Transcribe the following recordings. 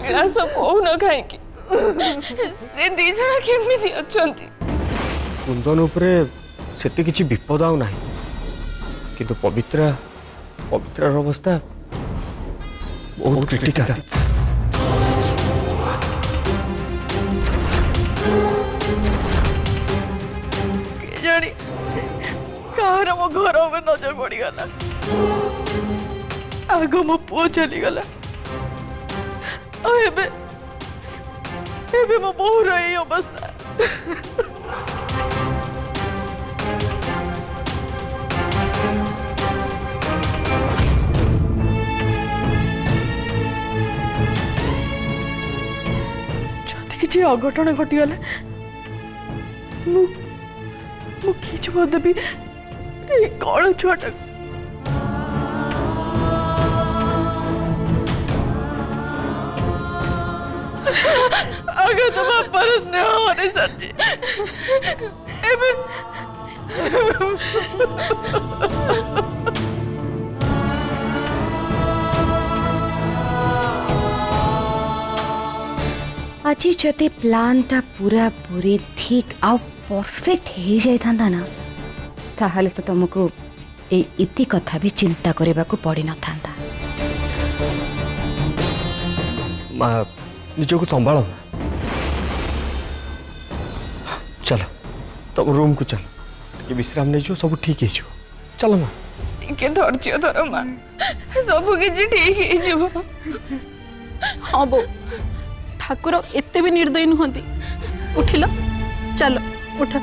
कैलाश कहून कहीं से दी जण केमिति अछंती कुंदन उपरे सेते किछि विपद आउ नाही किंतु पवित्रा पवित्रार अवस्था बहुत क्रिटिकल। जानी कहार मो घर में नजर पड़ी गला आग मो पुओ चली गला एबे एबे मो बहुर यही अवस्था। जदि किसी अघटन घटीगले कि जवाब देवी कौन छुआटा आगे तो बापर स्नेह होने सच्ची आज जदि प्लानटा पूरा पूरी ठीक आ परफेक्ट हो जाता ना ताहले तो तुमको इति कथा भी चिंता करने को पड़ी न था। निजो को संभाल चल तुम रूम को चल ये विश्राम नहीं जो सब ठीक है चल माँ टिके धैर्य धर माँ सब किसी ठीक हो। हाँ बो ठाकुर एते भी निर्दयी नुहंती उठिल चलो उठ।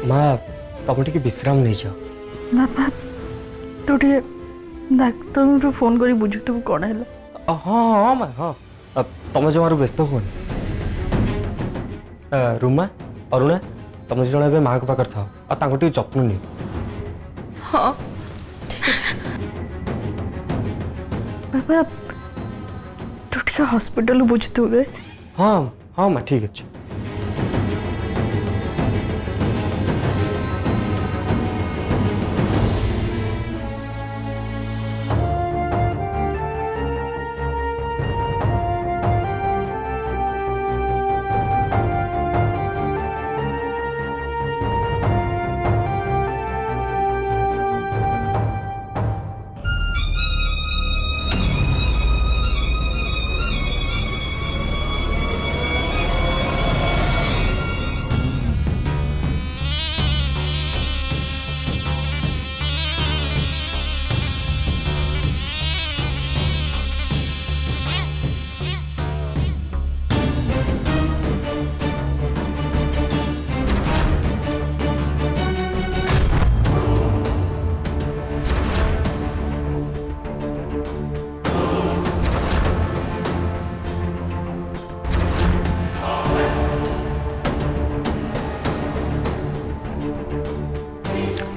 माँ तुम टे विश्राम नहीं जाओ। बापा तू टे डाक्तर फोन करी बुझु तू कौन है। हाँ हाँ माँ हाँ तुम जमार व्यस्त हो रूमा अरुणा तुम जन माँ के पाखे था टे जत्न नि। हाँ बाबा तू टे हॉस्पिटल बुझु रे। हाँ हाँ माँ ठीक अच्छे।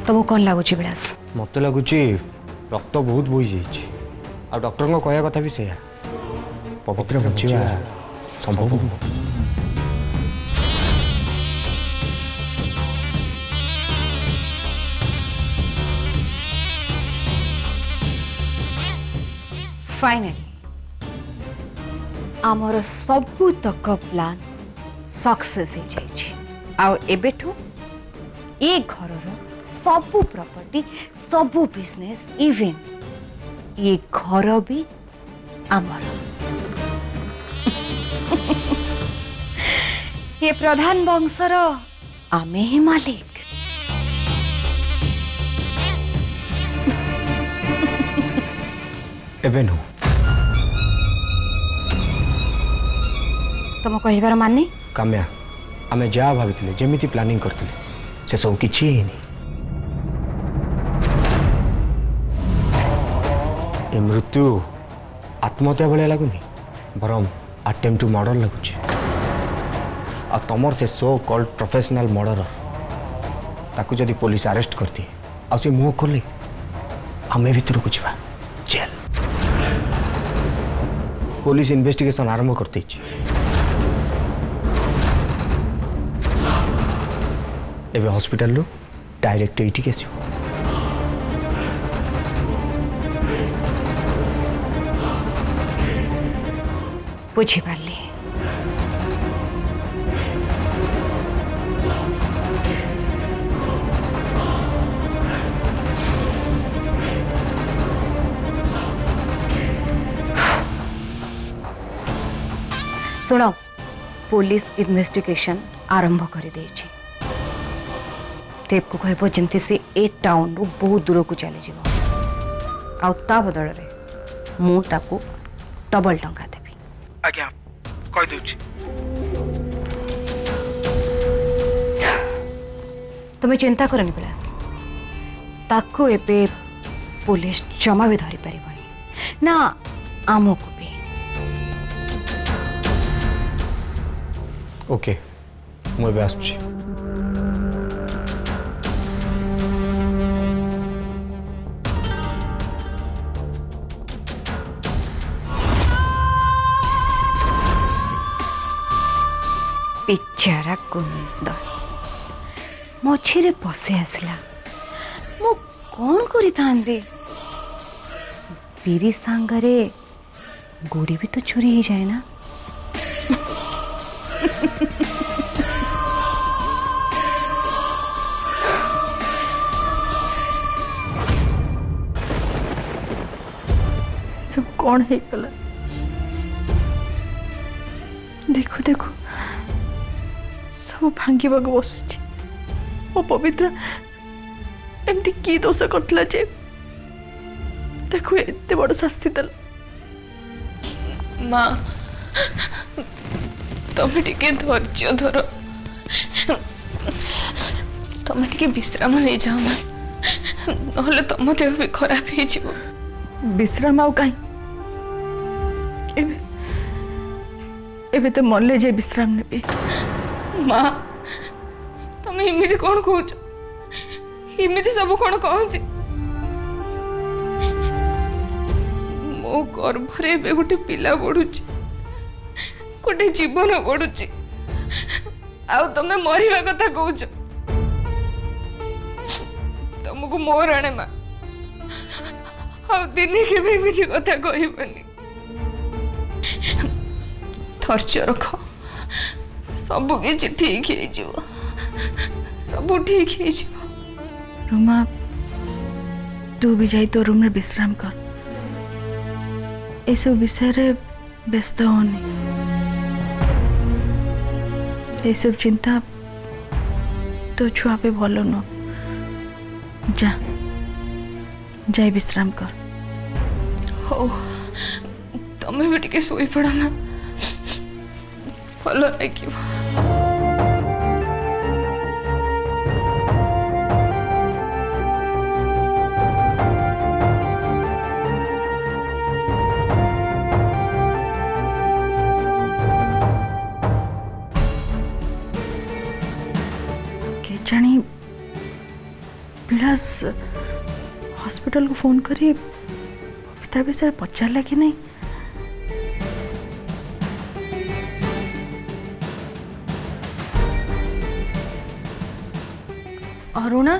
तुमको कौन लगुच विलास? मत लगुच रक्त बहुत बोई जा डॉक्टर कहया कथा भी सैया पवित्र बचिवा संभव। फाइनली आमर सबू तक प्लान सक्सेस हो जाइए। आउ एबेठू ये घर सबू प्रॉपर्टी सबू बिजनेस इवन ये घर भी आमर। ये प्रधान वंशर आमे ही मालिक। एबेनु तुम कहबार माने काम्या आम जहाँ भाई जमी प्लानिंग करते से सब किसी ये मृत्यु आत्महत्या भाया लगुनि बरम अटेम्प्ट टू मर्डर लगुच आ तमर से सो कॉल्ड प्रोफेशनल मर्डर ताकू जदि पुलिस अरेस्ट करती आ से मुँह खोले आमे भीतर को जा जेल पुलिस इन्वेस्टिगेशन आरंभ करते एबे हॉस्पिटल लो डायरेक्ट एटी के आसो बुझीपाली शुण पुलिस इन्वेस्टिगेशन आरंभ कर देव को कहब जमती से ए टाउन रु बहुत दूर को चली जीव आ बदल मु ताकू डबल टंका देवी आज्ञा कह दूची तुम्हें चिंता करनी बिलास ताकू एबे पुलिस जमा भी धरी पारिबनी ना आमको भी ओके मुझे आसुची पिचारा कुंद मझे पशि आसला मु कौन करी थांदी बीरी सांगरे गुड़ी भी तो चोरी ही जाए ना सब कौन है गला देखो देखो सब भांगी बस ओ पवित्र एमती की दोष करथिला जे देखो एते बड़ शास्ति दल माँ तमें टिके धैर्य धर तमें टिके विश्राम नहीं जाओ माँ ना तुम देह भी खराब हो विश्राम आउ कहीं एबे तो मरले जे विश्राम नेबे माँ तमें इमिति कौन कौच इमिति सब कौन कहती मो गर्भरे एबे गोटे पिला बढ़ुची गोटे जीवन बढ़ुची आ तमें मरिबा कथा कहूच तुमको मोर आने माँ आ दिने के एमिति कथा कहबनी धैर्य रख सब किसी ठीक हो सब ठीक हो रुमा तू भी जाई तो रूम रे विश्राम कर एसब विषय रे व्यस्त होनी ये सब चिंता तो छुआ पे भल न जा जाई विश्राम कर हो तमें भी टिके सोई पड़ा ना भल लगे जानी विलास हॉस्पिटल को फोन करी पवित्र विषय पचारा कि नहीं अरुणा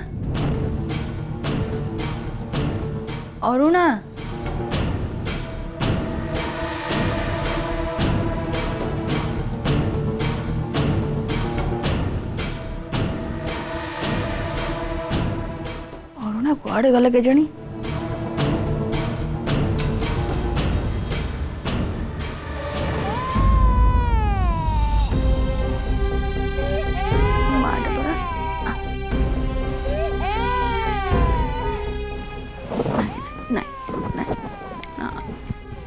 अरुणा अरुणा कुआड़े गला के जानी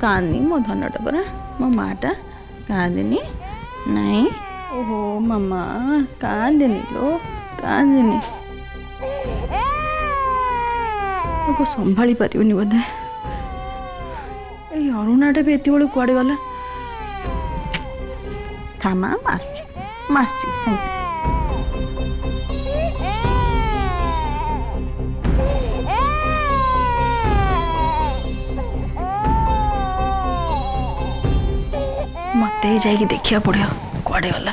कांदी मो धनटा परा मो माटा कांदिनी नहीं ଓହୋ ମାମା କାନ୍ଦିନି ଲୋ କାନ୍ଦିନି ତାକୁ ସମ୍ଭାଳି ପାରିବିନି ବୋଧେ ଏଇ ଅରୁଣାଟା ବି ଏତେବେଳୁ କୁଆଡ଼େ ଗଲା ଥାମା ମାସୁଛି ସାଙ୍ଗେ ସାଙ୍ଗେ ମତେ ଯାଇକି ଦେଖିବାକୁ ପଡ଼ିବ କୁଆଡ଼େ ଗଲା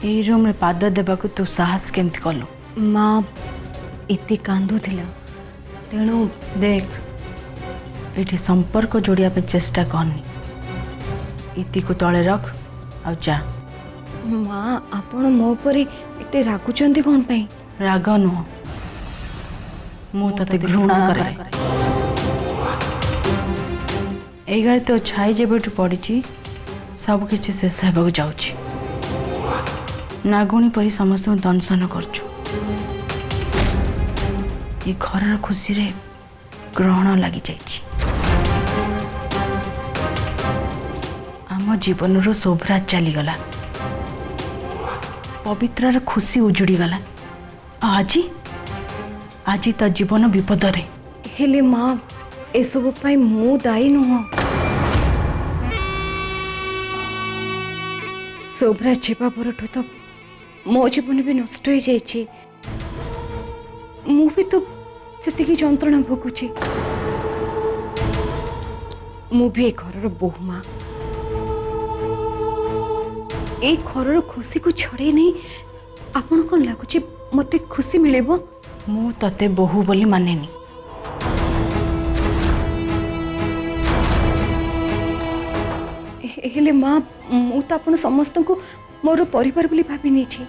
এই রুমে পাদ দেବାକୁ ତୁ ସାହସ କେମିତି କଲୁ ମା ଏତେ କାନ୍ଦୁଥିଲା ତେଣୁ ଦେଖ ଏଠି ସମ୍ପର୍କ ଯୋଡ଼ିବା ପାଇଁ ଚେଷ୍ଟା କରନି ଇତିକୁ ତଳେ ରଖ ଆଉ ଯା ମା ଆପଣ ମୋ ଉପରେ ଏତେ ରାଗୁଛନ୍ତି କ'ଣ ପାଇଁ ରାଗ ନୁହଁ ମୁଁ ତତେ ଘୃଣା କରେ ଏଇ ଗାଈ ତୋ ଛାଇ ଯେବେଠୁ ପଡ଼ିଛି ସବୁକିଛି ଶେଷ ହେବାକୁ ଯାଉଛି ନାଗୁଣୀ ପରି ସମସ୍ତଙ୍କୁ ଦଂଶନ କରୁଛୁ ଏ ଘରର ଖୁସିରେ ଗ୍ରହଣ ଲାଗିଯାଇଛି ଆମ ଜୀବନରୁ ଶୋଭରାଜ ଚାଲିଗଲା ପବିତ୍ରାର ଖୁସି ଉଜୁଡ଼ିଗଲା ଆଜି ଆଜି ତା ଜୀବନ ବିପଦରେ ହେଲେ ମା ଏସବୁ ପାଇଁ ମୁଁ ଦାୟୀ ନୁହଁ ଶୋଭରାଜ ଯିବା ପରଠୁ ତ ମୋ ଜୀବନ ବି ନଷ୍ଟ ହେଇଯାଇଛି ମୁଁ ବି ତ ସେତିକି ଯନ୍ତ୍ରଣା ଭୋଗୁଛି ମୁଁ ବି ଏ ଘରର ବୋହୂ ମା এই ঘরর খুশিକୁ ছড়াই নেই আপন কোন লাগুଛି মতে খুশি মিলিব ମୁଁ ତତେ ବୋହୂ ବୋଲି ମାନେନି ହେଲେ ମା ମୁଁ ତ ଆପଣ ସମସ୍ତଙ୍କୁ ମୋର ପରିବାର ବୋଲି ଭାବି ନେଇଛି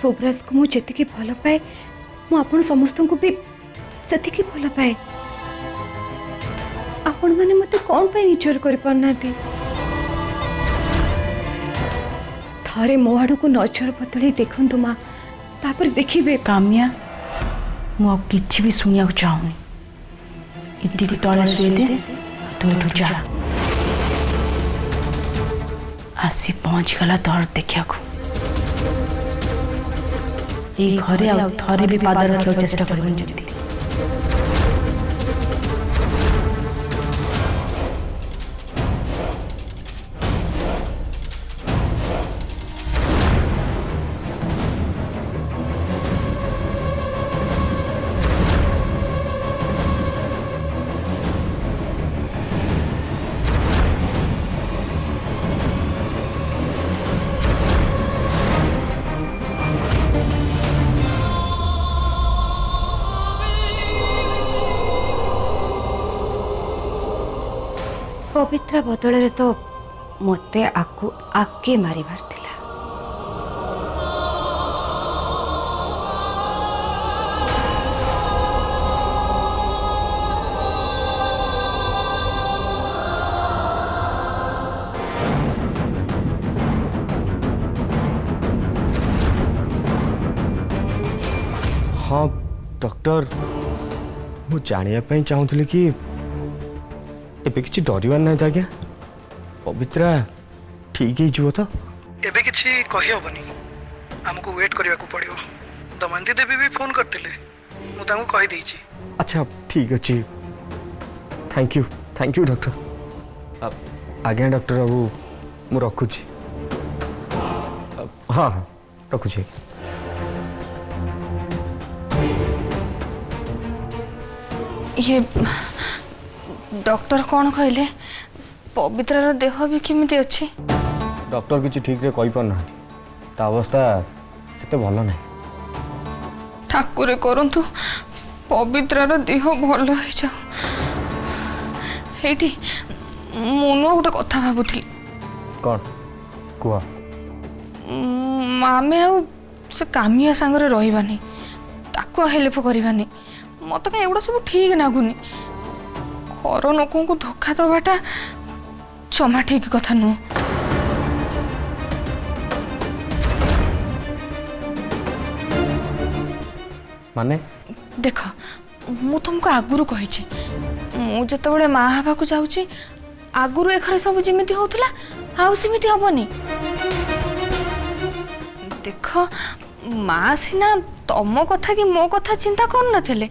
ଶୋଭରାଜକୁ ମୁଁ ଯେତିକି ଭଲ ପାଏ ମୁଁ ଆପଣ ସମସ୍ତଙ୍କୁ ବି ସେତିକି ଭଲ ପାଏ ଆପଣମାନେ ମୋତେ କ'ଣ ପାଇଁ ନିଜର କରିପାରୁନାହାନ୍ତି ଥରେ ମୋ ଆଡ଼କୁ ନଜର ବଦଳେଇ ଦେଖନ୍ତୁ ମା ତାପରେ ଦେଖିବେ କାମ୍ୟା ମୁଁ ଆଉ କିଛି ବି ଶୁଣିବାକୁ ଚାହୁଁନି ଇତିକୁ ତଳେ ଶୁଏଇ ଦେ ତୁ ଏଠୁ ଯା ଆସି ପହଞ୍ଚିଗଲା ତୋର ଦେଖିବାକୁ ଏଇ ଘରେ ଆଉ ଥରେ ବି ପାଦ ରଖିବାକୁ ଚେଷ୍ଟା କରିବୁନି ଯେମିତି ପବିତ୍ରା ବଦଳରେ ତ ମୋତେ ଆକୁ ଆଗେ ମାରିବାର ଥିଲା हाँ डॉक्टर मु जानिया ପାଇଁ ଚାହୁଁଥିଲି କି ଏବେ କିଛି ଡରିବାର ନାହିଁ ତ ଆଜ୍ଞା ପବିତ୍ରା ଠିକ୍ ହେଇଯିବ ତ ଏବେ କିଛି କହିହେବନି ଆମକୁ ୱେଟ୍ କରିବାକୁ ପଡ଼ିବ ଦମୟନ୍ତୀ ଦେବୀ ବି ଫୋନ୍ କରିଥିଲେ ମୁଁ ତାଙ୍କୁ କହିଦେଇଛି ଆଚ୍ଛା ଠିକ୍ ଅଛି थैंक यू डॉक्टर। आज्ञा डॉक्टर बाबू मु रखुची। हाँ हाँ रखुची। ये डॉक्टर कौन कहले पवित्रार देह भी केमिति अच्छी? डॉक्टर किसी ठीक रे कहि पारना ता अवस्था सेते भलो नहीं। ठाकुर करंतु पवित्रार देह भल हो जाऊ। एठी मुनो गोटे कथा भाबुथि। कौन कुआ? आमे आउ से कामिया सांगरे रहिबानी ताको हेल्प करिबानी मत कहीं एगुड़ा सब ठीक लगुनि। घर लोक को धोखा दबाटा जमा ठीक कथा नुह। माने देख मु तुमको आगुरु कही मु जिते माँ हवा को जाऊँगी आगुरु एखर सब जमी होता आउ सेमती हेनी। देख माँ सीना तम कथा कि मो कथा चिंता कर नथिले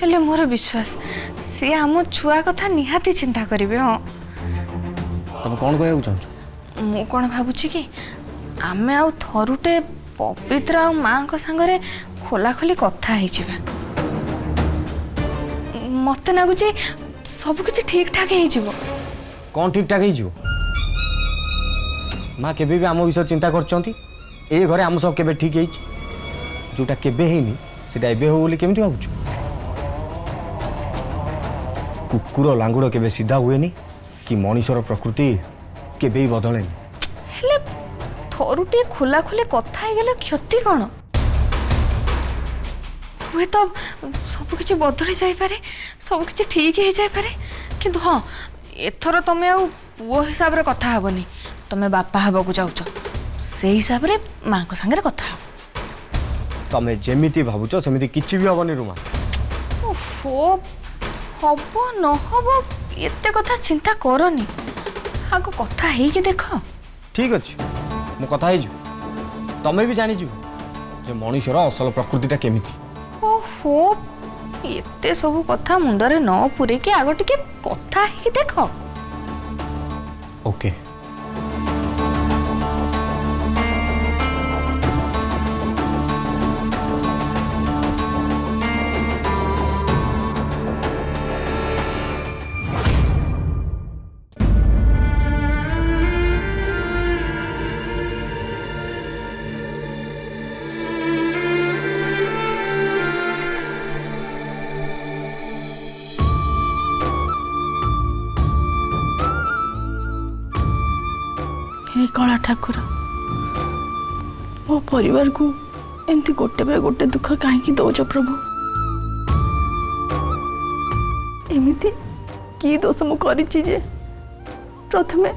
हेले मोर विश्वास सी आम छुआ कथा निहाती चिंता करेंगे। हाँ तुम कौन कहू चाहछ? मु कौन भावुची कि आमे आउ थरुटे पवित्र आ माँ को सांगरे खोला खोली कथा ही मत लगुच सब किसी ठीक ठाक हो। कौन ठीक ठाक हो? माँ केबे भी आम विषय चिंता करछंती ए घरे आम सब केबे ठीक है जोटा केबे हेनी सेटा एबे हो बोली केमिति भाबुछु? कुकुर लांगुड़ केबे सीधा हुएनी कि मनीषर प्रकृति केबे ही बदलेनी। हेले थरुटे खोला खोली कथा ही गले क्षति कौन? हुए तो सब किसी बदली जाइपारे सब किसी ठीक हो जाइपारे किंतु हाँ एथर तमें आउ पुओ हिसाब रे कथा हेबनी तमें बापा हबाकू जाउछ से हिसाब रे माँ को सांगे कथा हेब। तमें जेमिति भाबुछ सेमिति किछि भी हबनी रुमा। ओहो हब न हब एते कथा चिंता करनी आगो कथा हेइके देख। ठीक अच्छे मु कथा ही तमें भी जानी जे मनीषर असल प्रकृतिटा केमिति। ओहो एते सब कथा मुंडरे न पुरे के आगो टिके कथा हेइके देख। ओके हे कला ठाकुर मो परिवार को एमती गोटे बाय गोटे दुख कहीं दौच प्रभु? एमती की दोष मु करिछि जे प्रथमे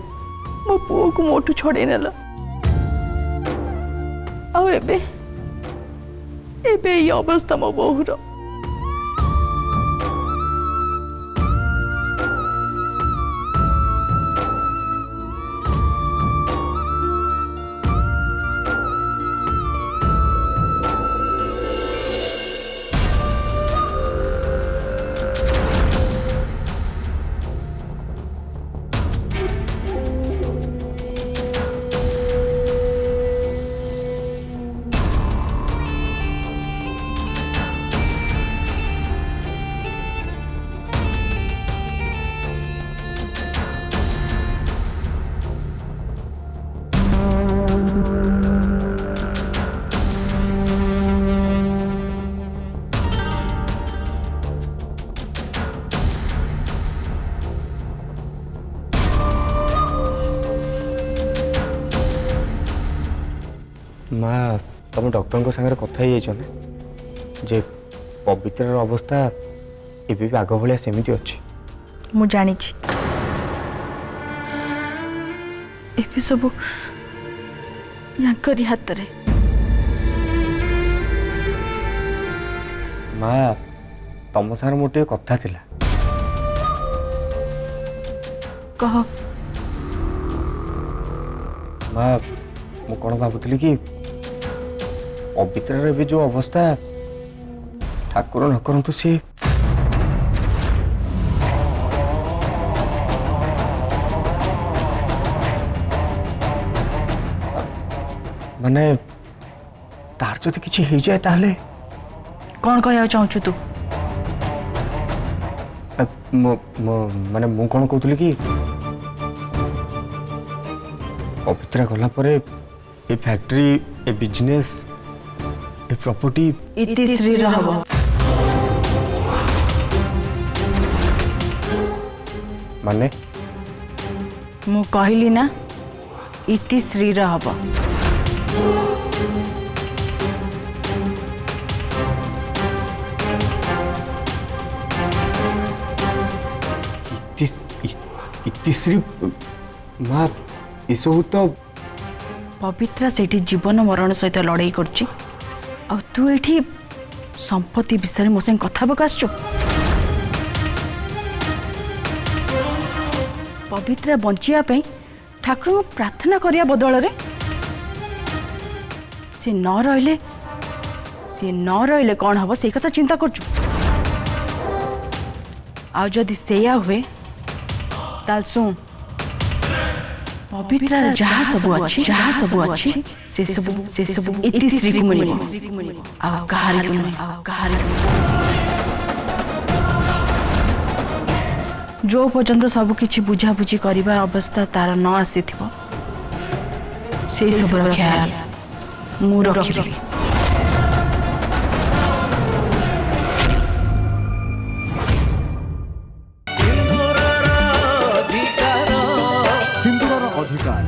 मो पुओ को मोटू छड़े नेल आ एबे ये अवस्था मो बहुर। माँ तुम डॉक्टर को सागर कथा ही जे पवित्र अवस्था एबे भी आग भाया सेमिति अच्छी। मु जानी एबे सब याकरी हाथ रे। माँ तुम सार मोटे कथा थिला कह। माँ मु कौन भावुली कि पवित्र भी जो अवस्था ठाकुर न करंतु सी माने तार जदि किछि हो जाए ताहले कौन कहया चाहछु तू माने मु कौन कहतुली कि पवित्रा गला परे ए factory A business a property इतिश्री रहब माने मु कहली ना इतिश्री रहब इतिश्री माँ इसबू तो पवित्रा सेठी जीवन मरण सहित लड़ाई करची आ तू एठी संपत्ति विषय मो संग कथा पकासचु पवित्रा बंचिया पे ठाकुर को प्रार्थना करिया बदल रे से न रहिले कौन हबो से कथा चिंता करचु आ जदि सेया हुए ताल सुन पवित्रा जहाँ सब अच्छी से सब इतिश्री को मिले आ कहारी को नहीं जो पर्यंत सब किछि बुझा बुझी करबा अवस्था तार न आसी थिबो से सब ख्याल मु रखिबी सिंदूरर अधिकार